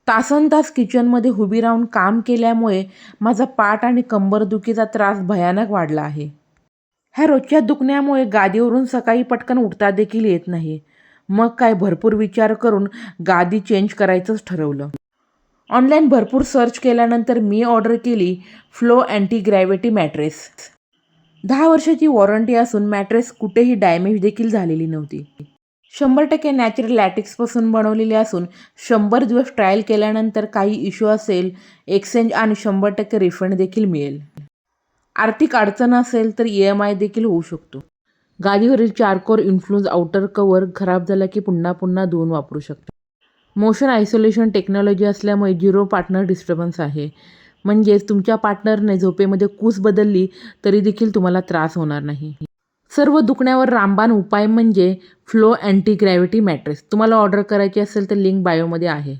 तासनतास किचनमध्ये उभी राहून काम केल्यामुळे माझा पाठ आणि कंबरदुखीचा त्रास भयानक वाढला आहे. ह्या रोजच्या दुखण्यामुळे गादीवरून सकाळी पटकन उठता देखील येत नाही. मग काय भरपूर विचार करून गादी चेंज करायचंच ठरवलं. ऑनलाईन भरपूर सर्च केल्यानंतर मी ऑर्डर केली फ्लो अँटी ग्रॅव्हिटी मॅट्रेस. 10 वर्षाची वॉरंटी असून मॅट्रेस कुठेही डॅमेज देखील झालेली नव्हती. 100% नॅचरल लॅटेक्सपासून बनवलेले असून 100 दिवस ट्रायल केल्यानंतर काही इश्यू असेल एक्सचेंज आणि 100% रिफंड देखील मिळेल. आर्थिक अडचण असेल तर EMI देखील होऊ शकतो. गादीवरील चारकोर इन्फ्लुएन्स आउटर कव्हर खराब झाला की पुन्हा धुवून वापरू शकता. मोशन आयसोलेशन टेक्नॉलॉजी असल्यामुळे 0 पार्टनर डिस्टर्बन्स आहे. म्हणजेच तुमच्या पार्टनरने झोपेमध्ये कूस बदलली तरी देखील तुम्हाला त्रास होणार नाही. सर्व दुखण्यावर रामबाण उपाय म्हणजे फ्लो अँटी ग्रॅव्हिटी मॅट्रेस. तुम्हाला ऑर्डर करायची असेल तर लिंक बायोमध्ये आहे.